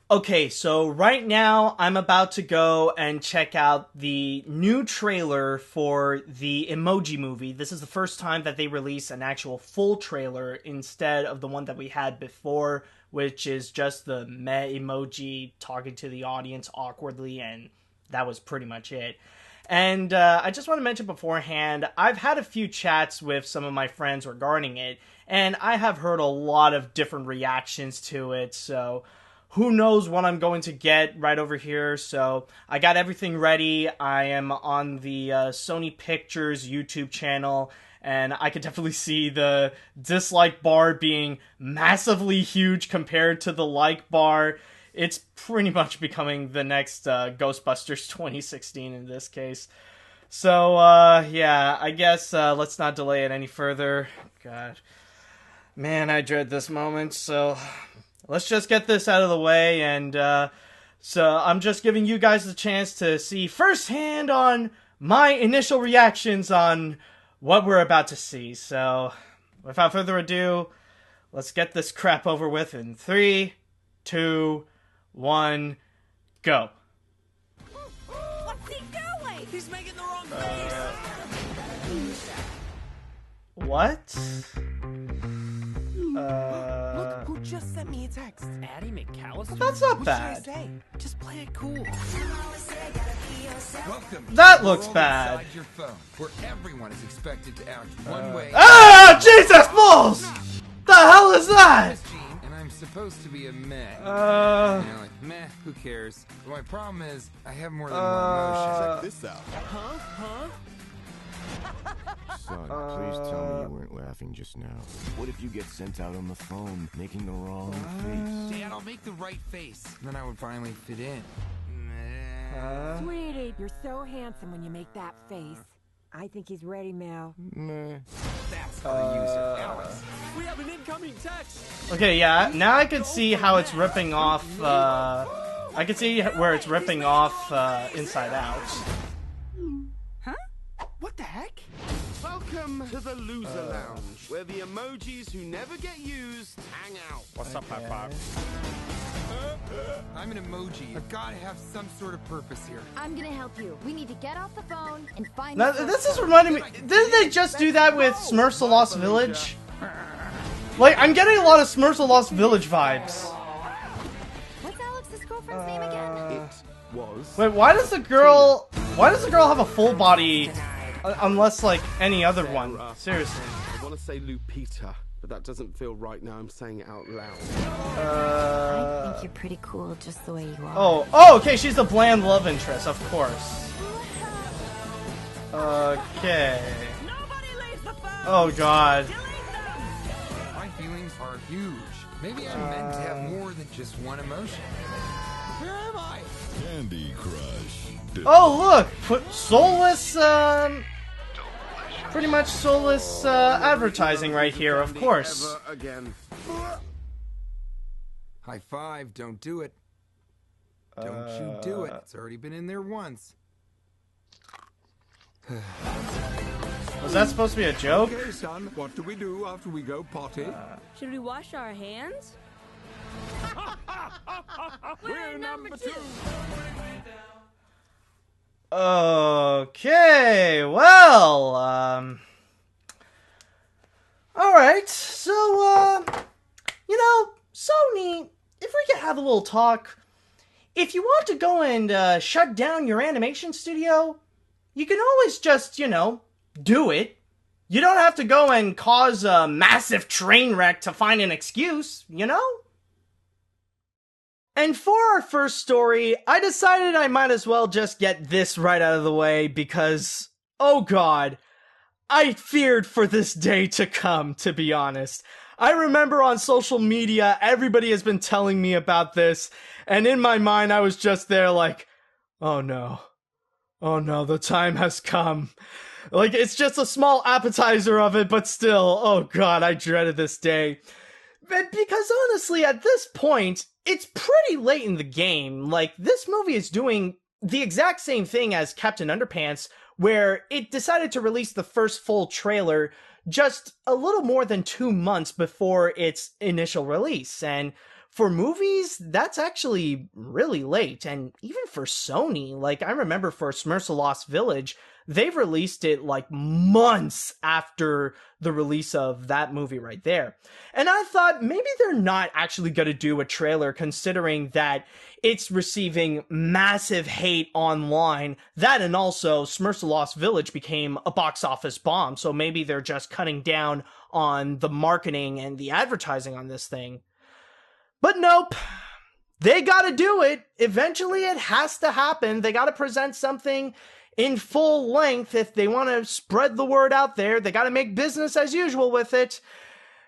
Okay, so right now I'm about to go and check out the new trailer for the Emoji Movie. This is the first time that they release an actual full trailer instead of the one that we had before, which is just the meh emoji talking to the audience awkwardly, and that was pretty much it. And I just want to mention beforehand, I've had a few chats with some of my friends regarding it, and I have heard a lot of different reactions to it, so who knows what I'm going to get right over here. So I got everything ready. I am on the Sony Pictures YouTube channel, and I could definitely see the dislike bar being massively huge compared to the like bar. It's pretty much becoming the next Ghostbusters 2016 in this case. So, yeah, I guess let's not delay it any further. God. Man, I dread this moment, so let's just get this out of the way, and so I'm just giving you guys the chance to see firsthand on my initial reactions on what we're about to see. So, without further ado, let's get this crap over with in 3, 2, 1, go. What's he doing? He's making the wrong face. What? Look who just sent me a text. Addie McAllister? That's not What bad. should I say? Just play it cool. Welcome. That looks World bad. inside your phone, where everyone is expected to act one way. Ah! Jesus balls! The hell is that? Gene, and I'm supposed to be a meh. Uh. You know, like meh. Who cares? But my problem is, I have more than one emotion. Check this out. Huh? Son, please tell me you weren't laughing just now. What if you get sent out on the phone, making the wrong face? Dad, I'll make the right face. Then I would finally fit in. Meh. Sweetie, you're so handsome when you make that face. I think he's ready, Mel. Meh. That's how to use it. Alex. We have an incoming text! Okay, yeah, now I can see how it's ripping off, I can see where it's ripping off, Inside Out. What the heck? Welcome to the Loser Lounge, where the emojis who never get used hang out. What's up, High Five? I'm an emoji. I've got to have some sort of purpose here. I'm gonna help you. We need to get off the phone and find. Now, this is reminding me, didn't they just do that with Smurfs: The Lost Village? Like, I'm getting a lot of Smurfs: The Lost Village vibes. What's Alex's girlfriend's name again? It was. Wait, why does the girl have a full body, unless, like, any other one? Seriously. I want to say Lupita, but that doesn't feel right now I'm saying it out loud. I think you're pretty cool just the way you are. Oh, okay, she's the bland love interest, of course. Okay. Nobody leaves the phone. Oh, God. My feelings are huge. Maybe I'm meant to have more than just one emotion. Where am I? Candy Crush. Oh, look! Put soulless, pretty much soulless, advertising right here, of course. Ever again. High five, don't do it. Don't you do it. It's already been in there once. Was that supposed to be a joke? Okay, son, what do we do after we go potty? Should we wash our hands? We're number 2. Okay, well, alright, so, you know, Sony, if we could have a little talk, if you want to go and, shut down your animation studio, you can always just, you know, do it. You don't have to go and cause a massive train wreck to find an excuse, you know? And for our first story, I decided I might as well just get this right out of the way because, oh god, I feared for this day to come, to be honest. I remember on social media, everybody has been telling me about this, and in my mind I was just there like, oh no, the time has come. Like, it's just a small appetizer of it, but still, oh god, I dreaded this day. Because honestly, at this point, it's pretty late in the game. Like, this movie is doing the exact same thing as Captain Underpants, where it decided to release the first full trailer just a little more than 2 months before its initial release. And for movies, that's actually really late. And even for Sony, like, I remember for Smurfs: The Lost Village, they've released it like months after the release of that movie right there. And I thought maybe they're not actually going to do a trailer, considering that it's receiving massive hate online. That, and also Smurfs: The Lost Village became a box office bomb, so maybe they're just cutting down on the marketing and the advertising on this thing. But nope, they gotta do it. Eventually it has to happen. They gotta present something in full length if they want to spread the word out there. They gotta make business as usual with it.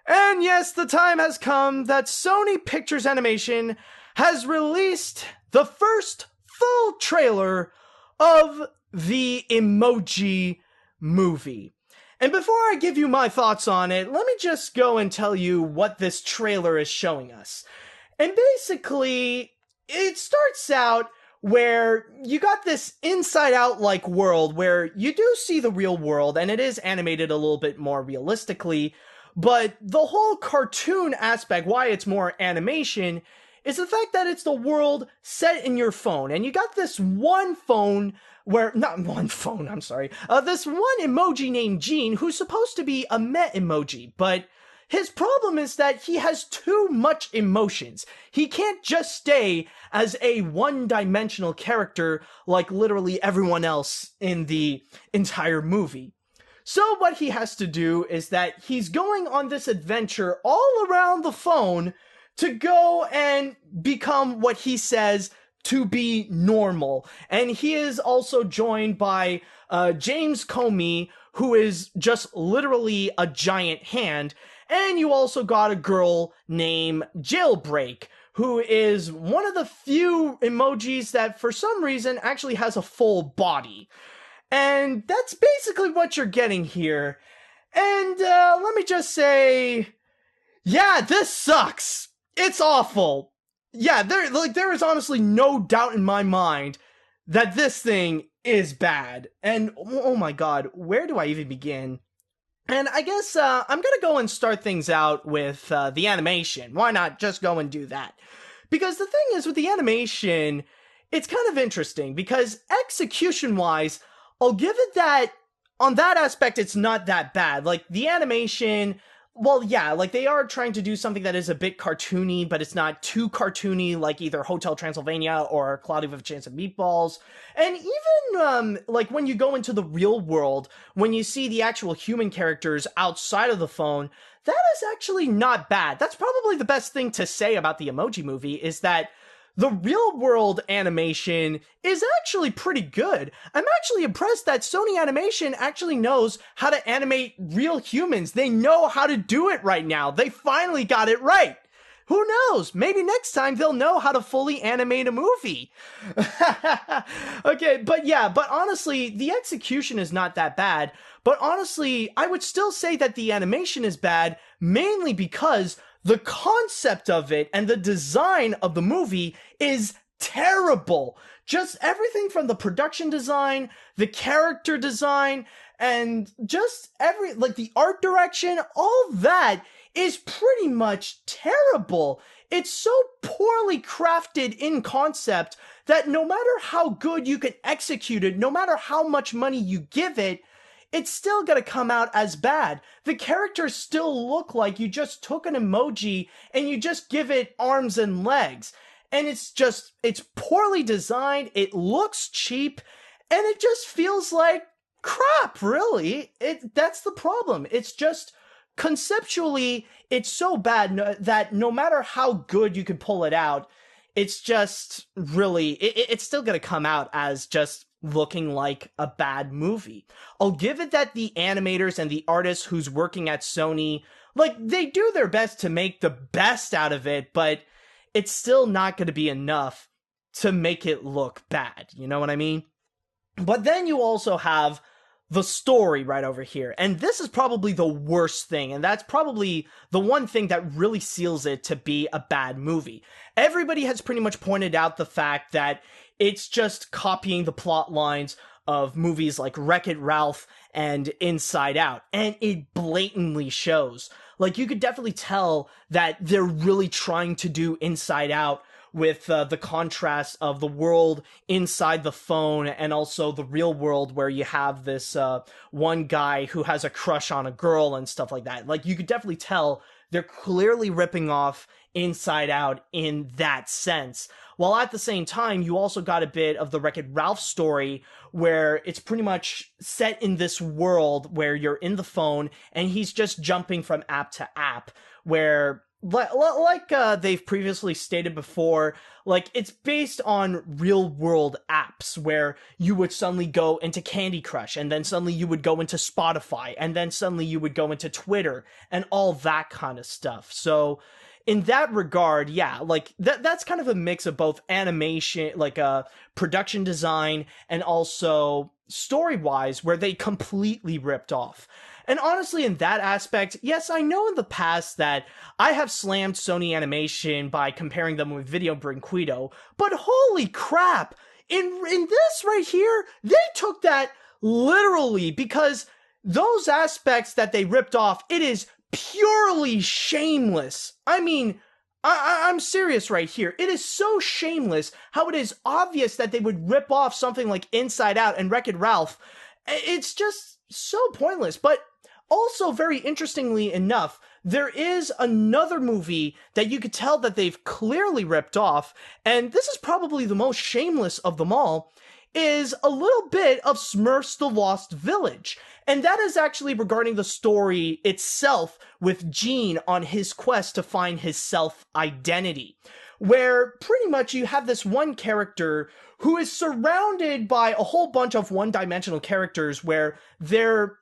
And yes, the time has come that Sony Pictures Animation has released the first full trailer of the Emoji Movie. And before I give you my thoughts on it, let me just go and tell you what this trailer is showing us. And basically, it starts out where you got this inside-out-like world where you do see the real world, and it is animated a little bit more realistically, but the whole cartoon aspect, why it's more animation, is the fact that it's the world set in your phone. And you got this one phone where, not one phone, I'm sorry, this one emoji named Gene, who's supposed to be a Met emoji, but his problem is that he has too much emotions. He can't just stay as a one-dimensional character like literally everyone else in the entire movie. So what he has to do is that he's going on this adventure all around the phone to go and become what he says to be normal. And he is also joined by James Comey, who is just literally a giant hand. And you also got a girl named Jailbreak, who is one of the few emojis that for some reason actually has a full body. And that's basically what you're getting here. And let me just say, yeah, this sucks. It's awful. Yeah, there is honestly no doubt in my mind that this thing is bad. And oh my god, where do I even begin? And I guess I'm gonna go and start things out with the animation. Why not just go and do that? Because the thing is, with the animation, it's kind of interesting, because execution-wise, I'll give it that, on that aspect, it's not that bad. Like, the animation, well, yeah, like, they are trying to do something that is a bit cartoony, but it's not too cartoony, like either Hotel Transylvania or Cloudy with a Chance of Meatballs. And even, like, when you go into the real world, when you see the actual human characters outside of the phone, that is actually not bad. That's probably the best thing to say about the Emoji Movie, is that the real world animation is actually pretty good. I'm actually impressed that Sony Animation actually knows how to animate real humans. They know how to do it right now. They finally got it right. Who knows? Maybe next time they'll know how to fully animate a movie. Okay, but honestly, the execution is not that bad. But honestly, I would still say that the animation is bad, mainly because the concept of it and the design of the movie is terrible. Just everything from the production design, the character design, and just the art direction, all that is pretty much terrible. It's so poorly crafted in concept that no matter how good you can execute it, no matter how much money you give it, it's still gonna come out as bad. The characters still look like you just took an emoji and you just give it arms and legs. And it's poorly designed, it looks cheap, and it just feels like crap, really. That's the problem. It's just, conceptually, it's so bad that no matter how good you can pull it out, it's just really, it's still gonna come out as just looking like a bad movie. I'll give it that the animators and the artists who's working at Sony, like, they do their best to make the best out of it, but it's still not going to be enough to make it look bad. You know what I mean? But then you also have the story right over here. And this is probably the worst thing. And that's probably the one thing that really seals it to be a bad movie. Everybody has pretty much pointed out the fact that it's just copying the plot lines of movies like Wreck-It Ralph and Inside Out. And it blatantly shows. Like, you could definitely tell that they're really trying to do Inside Out with the contrast of the world inside the phone and also the real world where you have this one guy who has a crush on a girl and stuff like that. Like, you could definitely tell they're clearly ripping off Inside Out in that sense. While at the same time, you also got a bit of the Wreck-It Ralph story where it's pretty much set in this world where you're in the phone and he's just jumping from app to app, where like they've previously stated before, like, it's based on real world apps where you would suddenly go into Candy Crush, and then suddenly you would go into Spotify, and then suddenly you would go into Twitter, and all that kind of stuff. So in that regard, yeah, like, that's kind of a mix of both animation, like, production design, and also story-wise, where they completely ripped off. And honestly, in that aspect, yes, I know in the past that I have slammed Sony Animation by comparing them with Video Brinquedo, but holy crap! In this right here, they took that literally, because those aspects that they ripped off, it is purely shameless. I mean, I'm serious right here. It is so shameless how it is obvious that they would rip off something like Inside Out and Wreck-It Ralph. It's just so pointless. But also, very interestingly enough, there is another movie that you could tell that they've clearly ripped off, and this is probably the most shameless of them all, is a little bit of Smurfs The Lost Village. And that is actually regarding the story itself with Gene on his quest to find his self-identity, where pretty much you have this one character who is surrounded by a whole bunch of one-dimensional characters where their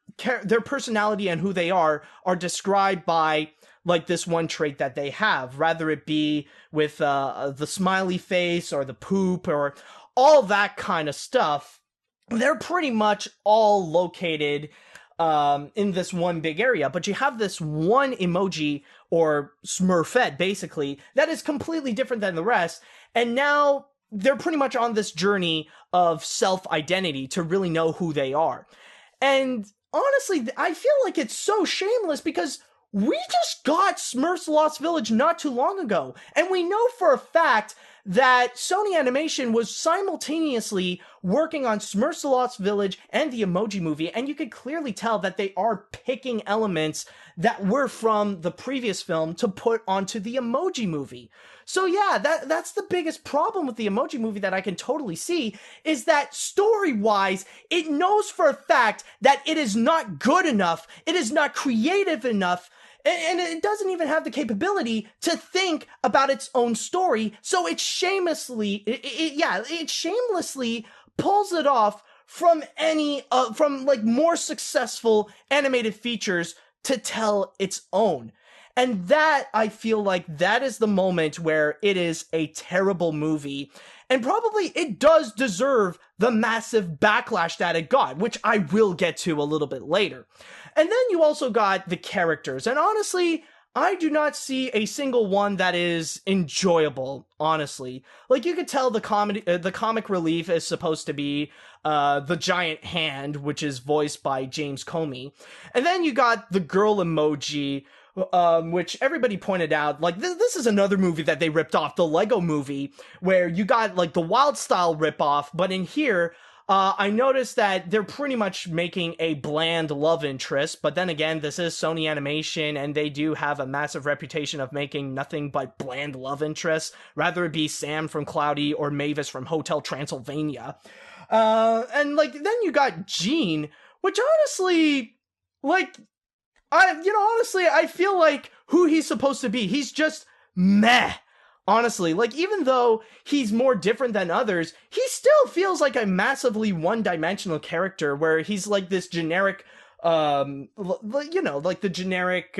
personality and who they are described by, like, this one trait that they have, rather it be with the smiley face or the poop or all that kind of stuff. They're pretty much all located in this one big area, but you have this one emoji, or Smurfette, basically, that is completely different than the rest, and now they're pretty much on this journey of self-identity to really know who they are. And honestly, I feel like it's so shameless because we just got Smurfs Lost Village not too long ago, and we know for a fact that Sony Animation was simultaneously working on Smurfs Lost Village and the Emoji Movie, and you could clearly tell that they are picking elements that were from the previous film to put onto the Emoji Movie. So yeah, that's the biggest problem with the Emoji Movie that I can totally see, is that story-wise, it knows for a fact that it is not good enough, it is not creative enough, and it doesn't even have the capability to think about its own story, so it shamelessly, it shamelessly pulls it off from like more successful animated features to tell its own. And that, I feel like, that is the moment where it is a terrible movie. And probably it does deserve the massive backlash that it got, which I will get to a little bit later. And then you also got the characters. And honestly, I do not see a single one that is enjoyable, honestly. Like, you could tell the comic relief is supposed to be the giant hand, which is voiced by James Comey. And then you got the girl emoji, which everybody pointed out, like, this is another movie that they ripped off, the Lego Movie, where you got, like, the Wild Style ripoff, but in here, I noticed that they're pretty much making a bland love interest, but then again, this is Sony Animation, and they do have a massive reputation of making nothing but bland love interests, rather it be Sam from Cloudy or Mavis from Hotel Transylvania. And, like, then you got Gene, which honestly, like, honestly, I feel like who he's supposed to be, he's just meh. Honestly, like, even though he's more different than others, he still feels like a massively one-dimensional character where he's like this generic, like the generic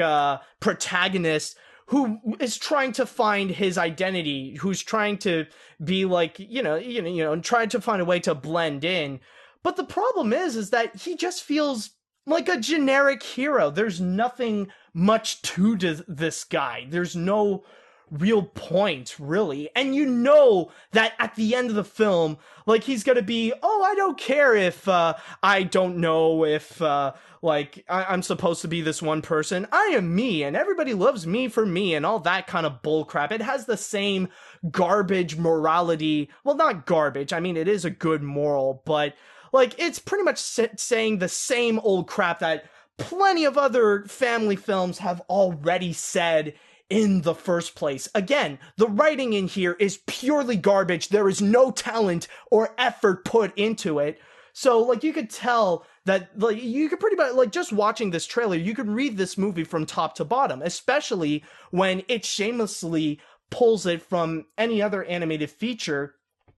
protagonist who is trying to find his identity, who's trying to be like, and trying to find a way to blend in. But the problem is that he just feels like a generic hero. There's nothing much to this guy. There's no real point, really. And you know that at the end of the film, like, he's gonna be, oh, I don't care if, I don't know if, I'm supposed to be this one person. I am me, and everybody loves me for me, and all that kind of bullcrap. It has the same garbage morality. Well, not garbage. I mean, it is a good moral, but, like, it's pretty much saying the same old crap that plenty of other family films have already said in the first place. Again, the writing in here is purely garbage. There is no talent or effort put into it. So, like, you could tell that, like, you could pretty much, like, just watching this trailer, you could read this movie from top to bottom, especially when it shamelessly pulls it from any other animated feature.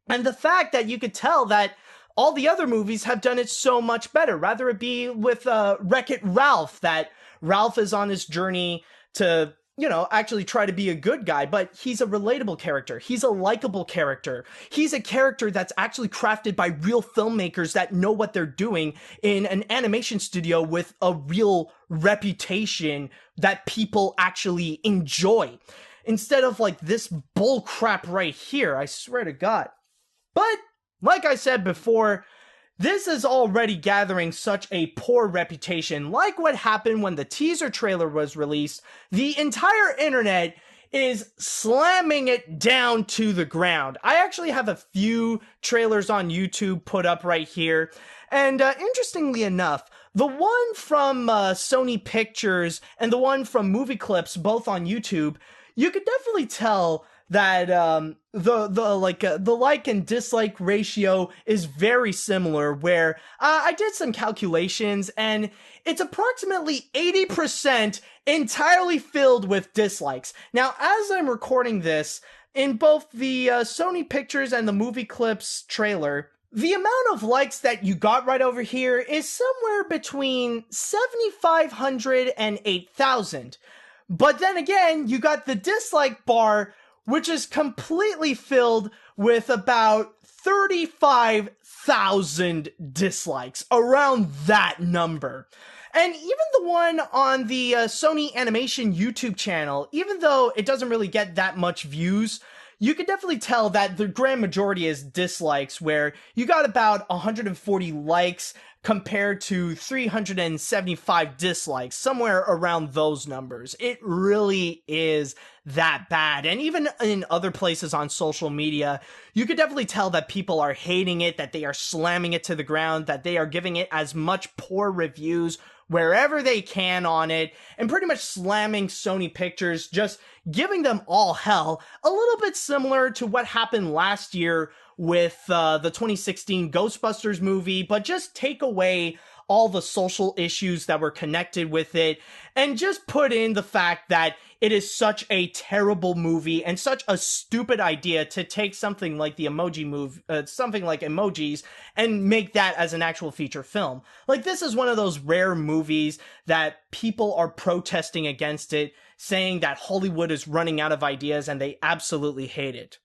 And the fact that you could tell that all the other movies have done it so much better, rather it be with Wreck-It Ralph, that Ralph is on his journey to, you know, actually try to be a good guy, but he's a relatable character. He's a likable character. He's a character that's actually crafted by real filmmakers that know what they're doing in an animation studio with a real reputation that people actually enjoy. Instead of, like, this bull crap right here, I swear to God. But, like I said before, this is already gathering such a poor reputation. Like what happened when the teaser trailer was released, the entire internet is slamming it down to the ground. I actually have a few trailers on YouTube put up right here. And interestingly enough, the one from Sony Pictures and the one from Movie Clips, both on YouTube, you could definitely tell that the like and dislike ratio is very similar, where I did some calculations and it's approximately 80% entirely filled with dislikes. Now, as I'm recording this, in both the Sony Pictures and the Movie Clips trailer, the amount of likes that you got right over here is somewhere between 7,500 and 8,000. But then again, you got the dislike bar, which is completely filled with about 35,000 dislikes, around that number. And even the one on the Sony Animation YouTube channel, even though it doesn't really get that much views, you can definitely tell that the grand majority is dislikes, where you got about 140 likes compared to 375 dislikes, somewhere around those numbers. It really is that bad. And even in other places on social media, you could definitely tell that people are hating it, that they are slamming it to the ground, that they are giving it as much poor reviews wherever they can on it, and pretty much slamming Sony Pictures, just giving them all hell. A little bit similar to what happened last year with the 2016 Ghostbusters movie, but just take away all the social issues that were connected with it, and just put in the fact that it is such a terrible movie and such a stupid idea to take something like the Emoji Movie, something like Emojis, and make that as an actual feature film. Like, this is one of those rare movies that people are protesting against it, saying that Hollywood is running out of ideas and they absolutely hate it.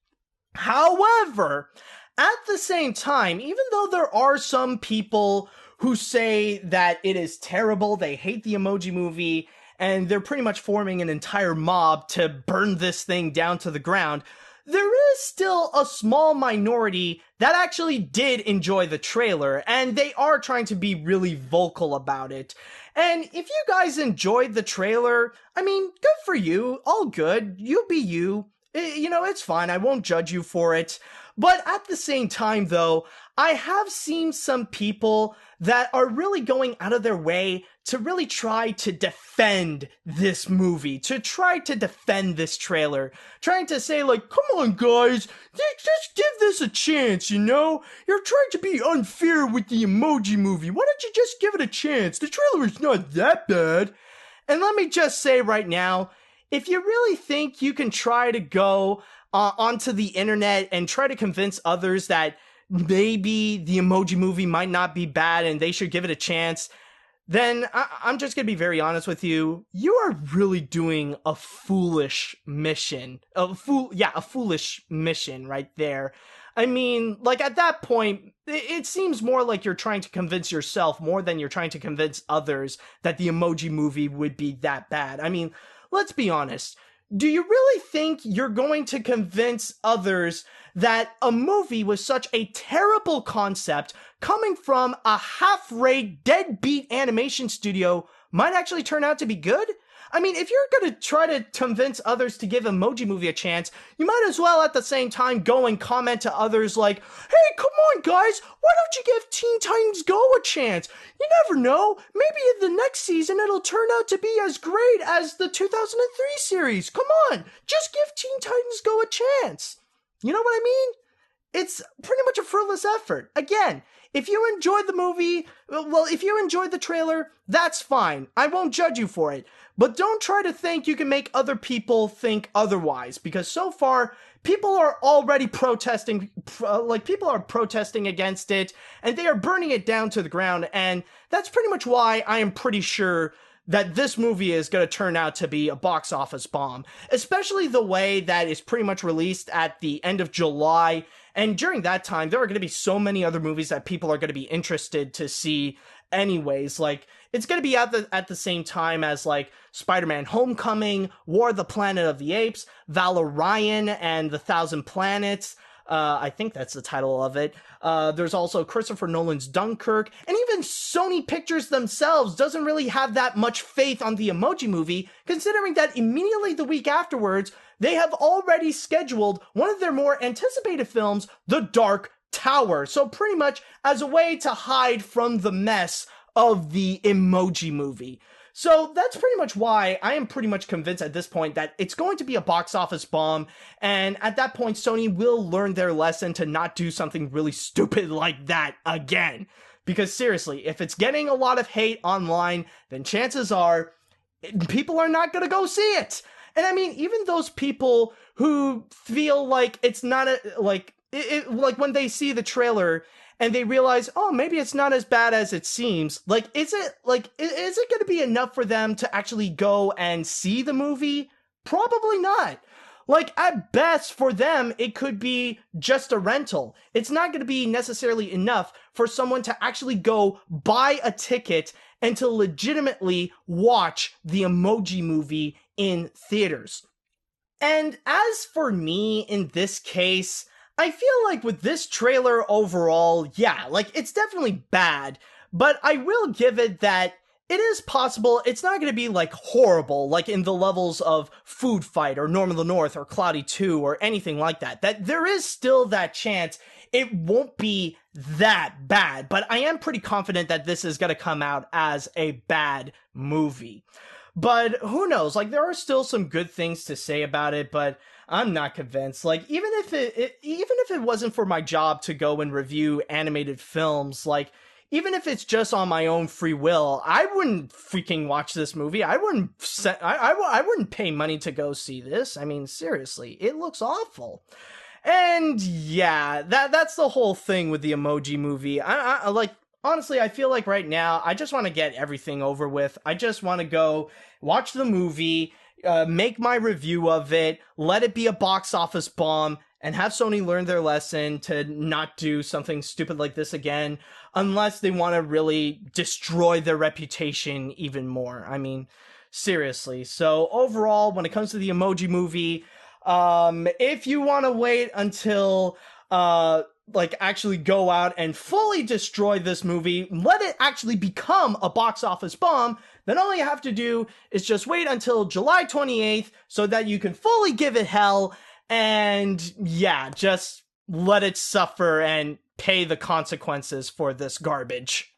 However, at the same time, even though there are some people who say that it is terrible, they hate the Emoji Movie, and they're pretty much forming an entire mob to burn this thing down to the ground, there is still a small minority that actually did enjoy the trailer, and they are trying to be really vocal about it. And if you guys enjoyed the trailer, I mean, good for you, all good, you be you. You know, it's fine, I won't judge you for it. But at the same time, though, I have seen some people that are really going out of their way to really try to defend this movie, to try to defend this trailer, trying to say, like, come on, guys, just give this a chance, you know? You're trying to be unfair with the Emoji Movie. Why don't you just give it a chance? The trailer is not that bad. And let me just say right now, if you really think you can try to go onto the internet and try to convince others that maybe the Emoji Movie might not be bad and they should give it a chance, then I'm just going to be very honest with you. You are really doing a foolish mission. A foolish mission right there. I mean, like, at that point, it seems more like you're trying to convince yourself more than you're trying to convince others that the Emoji Movie would be that bad. I mean, let's be honest. do you really think you're going to convince others that a movie with such a terrible concept coming from a half-rate, deadbeat animation studio might actually turn out to be good? I mean, if you're going to try to convince others to give Emoji Movie a chance, you might as well at the same time go and comment to others like, hey, come on guys, why don't you give Teen Titans Go a chance? You never know, maybe in the next season it'll turn out to be as great as the 2003 series. Come on, just give Teen Titans Go a chance. You know what I mean? It's pretty much a frivolous effort. Again, if you enjoyed the movie, well, if you enjoyed the trailer, that's fine. I won't judge you for it. But don't try to think you can make other people think otherwise, because so far, people are already protesting, people are protesting against it, and they are burning it down to the ground, and that's pretty much why I am pretty sure that this movie is going to turn out to be a box office bomb, especially the way that it's pretty much released at the end of July, and during that time, there are going to be so many other movies that people are going to be interested to see anyways. Like, it's going to be at the same time as, like, Spider-Man Homecoming, War of the Planet of the Apes, Valerian and the Thousand Planets. I think that's the title of it. There's also Christopher Nolan's Dunkirk, and even Sony Pictures themselves doesn't really have that much faith on the Emoji Movie, considering that immediately the week afterwards, they have already scheduled one of their more anticipated films, The Dark Tower. So pretty much as a way to hide from the mess of the Emoji Movie. So that's pretty much why I am pretty much convinced at this point that it's going to be a box office bomb, and at that point Sony will learn their lesson to not do something really stupid like that again. Because seriously, if it's getting a lot of hate online, then chances are people are not going to go see it. And I mean, even those people who feel like it's not like when they see the trailer and they realize, oh, maybe it's not as bad as it seems. Like, is it going to be enough for them to actually go and see the movie? Probably not. Like, at best for them, it could be just a rental. It's not going to be necessarily enough for someone to actually go buy a ticket and to legitimately watch the Emoji Movie in theaters. And as for me in this case, I feel like with this trailer overall, yeah, like, it's definitely bad, but I will give it that it is possible it's not going to be, like, horrible, like in the levels of Food Fight or Norm of the North or Cloudy 2 or anything like that. That there is still that chance it won't be that bad, but I am pretty confident that this is going to come out as a bad movie. But who knows, like, there are still some good things to say about it, but I'm not convinced. Like, even if it wasn't for my job to go and review animated films, like, even if it's just on my own free will, I wouldn't freaking watch this movie. I wouldn't pay money to go see this. I mean, seriously, it looks awful. And yeah, that's the whole thing with the Emoji Movie. I like, honestly, I feel like right now, I just want to get everything over with. I just want to go watch the movie, make my review of it, let it be a box office bomb, and have Sony learn their lesson to not do something stupid like this again, unless they want to really destroy their reputation even more. I mean, seriously. So overall, when it comes to the Emoji Movie, if you want to wait until, like, actually go out and fully destroy this movie, let it actually become a box office bomb, then all you have to do is just wait until July 28th so that you can fully give it hell, and yeah, just let it suffer and pay the consequences for this garbage.